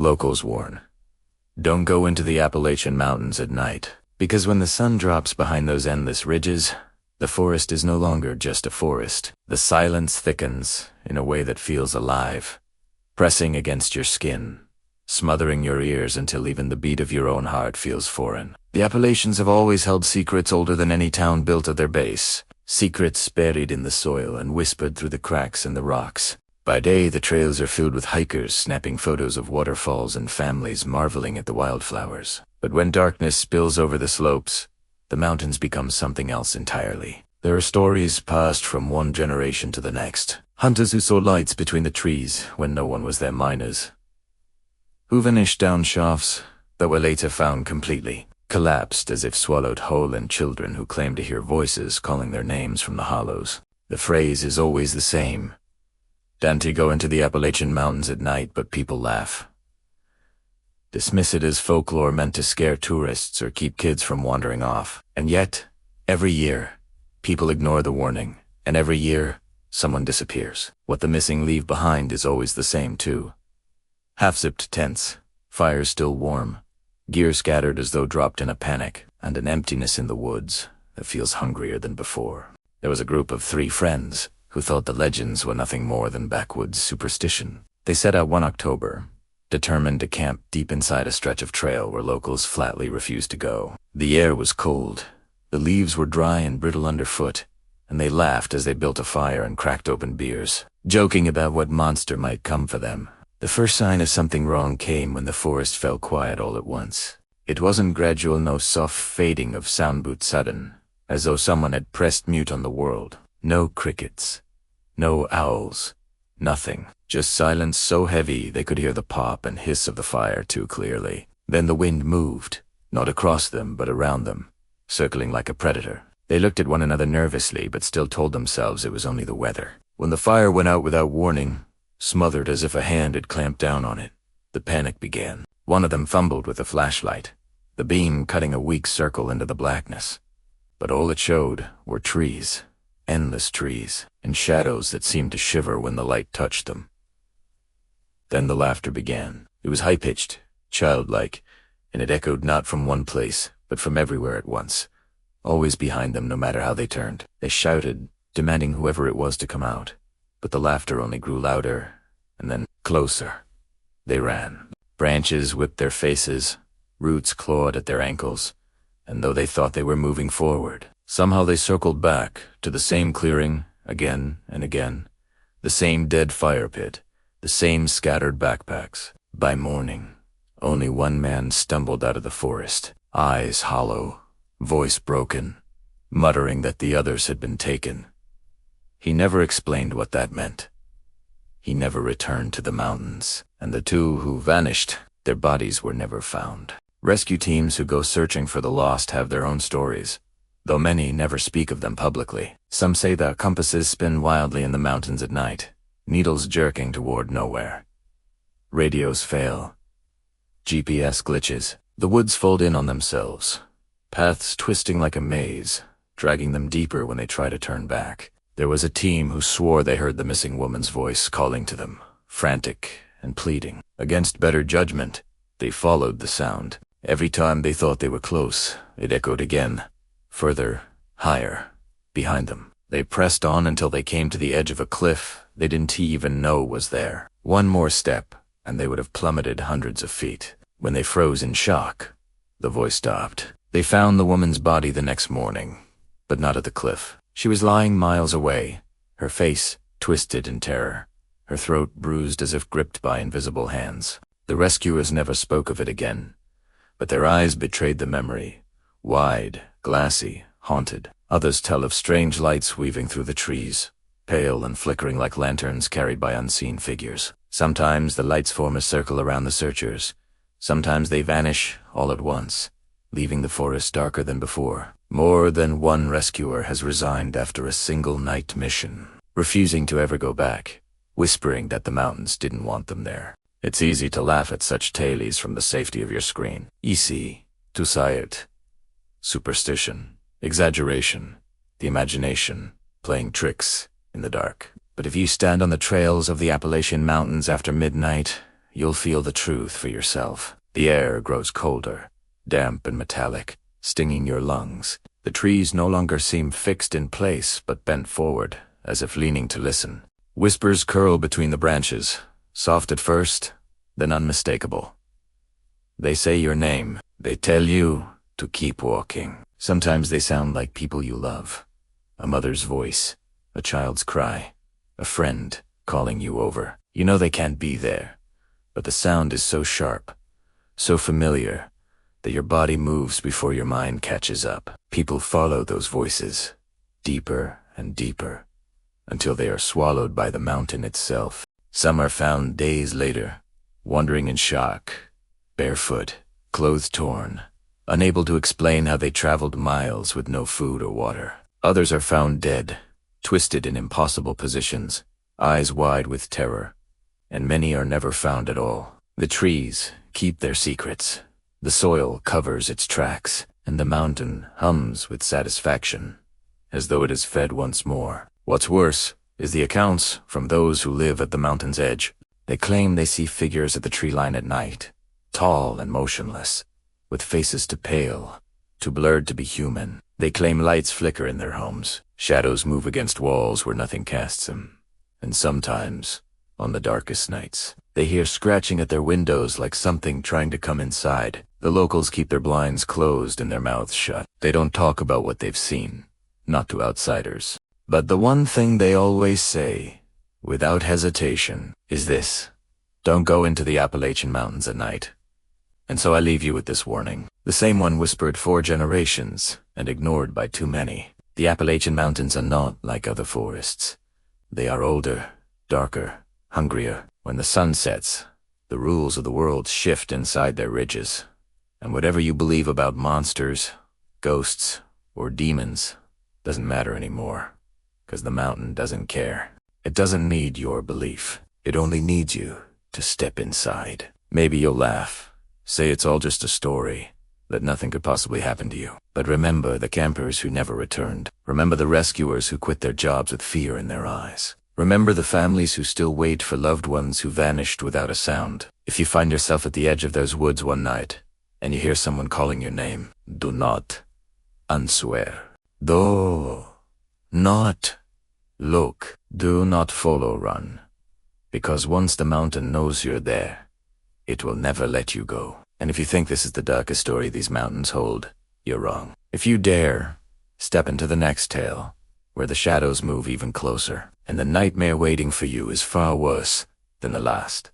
locals warn. Don't go into the Appalachian Mountains at night, because when the sun drops behind those endless ridges, the forest is no longer just a forest. The silence thickens in a way that feels alive, pressing against your skin, smothering your ears until even the beat of your own heart feels foreign. The Appalachians have always held secrets older than any town built at their base, secrets buried in the soil and whispered through the cracks in the rocks. By day, the trails are filled with hikers snapping photos of waterfalls and families marveling at the wildflowers. But when darkness spills over the slopes, the mountains become something else entirely. There are stories passed from one generation to the next. Hunters who saw lights between the trees when no one was there, miners who vanished down shafts that were later found completely collapsed as if swallowed whole, and children who claimed to hear voices calling their names from the hollows. The phrase is always the same. Don't go into the Appalachian Mountains at night, but people laugh. Dismiss it as folklore meant to scare tourists or keep kids from wandering off. And yet, every year, people ignore the warning, and every year, someone disappears. What the missing leave behind is always the same, too. Half-zipped tents, fires still warm, gear scattered as though dropped in a panic, and an emptiness in the woods that feels hungrier than before. There was a group of 3 friends who thought the legends were nothing more than backwoods superstition. They set out one October, determined to camp deep inside a stretch of trail where locals flatly refused to go. The air was cold, the leaves were dry and brittle underfoot, and they laughed as they built a fire and cracked open beers, joking about what monster might come for them. The first sign of something wrong came when the forest fell quiet all at once. It wasn't gradual, no soft fading of sound, but sudden, as though someone had pressed mute on the world. No crickets, no owls, nothing. Just silence so heavy they could hear the pop and hiss of the fire too clearly. Then the wind moved, not across them but around them, circling like a predator. They looked at one another nervously but still told themselves it was only the weather. When the fire went out without warning, smothered as if a hand had clamped down on it, the panic began. One of them fumbled with a flashlight, the beam cutting a weak circle into the blackness. But all it showed were trees, endless trees, and shadows that seemed to shiver when the light touched them. Then the laughter began. It was high-pitched, childlike, and it echoed not from one place, but from everywhere at once, always behind them no matter how they turned. They shouted, demanding whoever it was to come out, but the laughter only grew louder, and then closer. They ran. Branches whipped their faces, roots clawed at their ankles, and though they thought they were moving forward, somehow they circled back to the same clearing again and again, the same dead fire pit, the same scattered backpacks. By morning, only one man stumbled out of the forest, eyes hollow, voice broken, muttering that the others had been taken. He never explained what that meant. He never returned to the mountains, and the 2 who vanished, their bodies were never found. Rescue teams who go searching for the lost have their own stories, though many never speak of them publicly. Some say the compasses spin wildly in the mountains at night, needles jerking toward nowhere. Radios fail. GPS glitches. The woods fold in on themselves, paths twisting like a maze, dragging them deeper when they try to turn back. There was a team who swore they heard the missing woman's voice calling to them, frantic and pleading. Against better judgment, they followed the sound. Every time they thought they were close, it echoed again, further, higher, behind them. They pressed on until they came to the edge of a cliff they didn't even know was there. One more step, and they would have plummeted hundreds of feet. When they froze in shock, the voice stopped. They found the woman's body the next morning, but not at the cliff. She was lying miles away, her face twisted in terror, her throat bruised as if gripped by invisible hands. The rescuers never spoke of it again, but their eyes betrayed the memory, wide, glassy, haunted. Others tell of strange lights weaving through the trees, pale and flickering like lanterns carried by unseen figures. Sometimes the lights form a circle around the searchers. Sometimes they vanish all at once, leaving the forest darker than before. More than one rescuer has resigned after a single night mission, refusing to ever go back, whispering that the mountains didn't want them there. It's easy to laugh at such tales from the safety of your screen. Easy to say it. Superstition, exaggeration, the imagination, playing tricks in the dark. But if you stand on the trails of the Appalachian Mountains after midnight, you'll feel the truth for yourself. The air grows colder, damp and metallic, stinging your lungs. The trees no longer seem fixed in place, but bent forward, as if leaning to listen. Whispers curl between the branches, soft at first, then unmistakable. They say your name. They tell you to keep walking. Sometimes they sound like people you love. A mother's voice, a child's cry, a friend calling you over. You know they can't be there, but the sound is so sharp, so familiar, that your body moves before your mind catches up. People follow those voices, deeper and deeper, until they are swallowed by the mountain itself. Some are found days later, wandering in shock, barefoot, clothes torn, unable to explain how they traveled miles with no food or water. Others are found dead, twisted in impossible positions, eyes wide with terror, and many are never found at all. The trees keep their secrets, the soil covers its tracks, and the mountain hums with satisfaction, as though it is fed once more. What's worse is the accounts from those who live at the mountain's edge. They claim they see figures at the tree line at night, tall and motionless, with faces too pale, too blurred to be human. They claim lights flicker in their homes, shadows move against walls where nothing casts them, and sometimes, on the darkest nights, they hear scratching at their windows like something trying to come inside. The locals keep their blinds closed and their mouths shut. They don't talk about what they've seen, not to outsiders. But the one thing they always say, without hesitation, is this: don't go into the Appalachian Mountains at night. And so I leave you with this warning, the same one whispered 4 generations and ignored by too many. The Appalachian Mountains are not like other forests. They are older, darker, hungrier. When the sun sets, the rules of the world shift inside their ridges. And whatever you believe about monsters, ghosts, or demons doesn't matter anymore, because the mountain doesn't care. It doesn't need your belief. It only needs you to step inside. Maybe you'll laugh, say it's all just a story, that nothing could possibly happen to you. But remember the campers who never returned. Remember the rescuers who quit their jobs with fear in their eyes. Remember the families who still wait for loved ones who vanished without a sound. If you find yourself at the edge of those woods one night, and you hear someone calling your name, do not answer. Do not look. Do not follow, run. Because once the mountain knows you're there, it will never let you go. And if you think this is the darkest story these mountains hold, you're wrong. If you dare, step into the next tale, where the shadows move even closer, and the nightmare waiting for you is far worse than the last.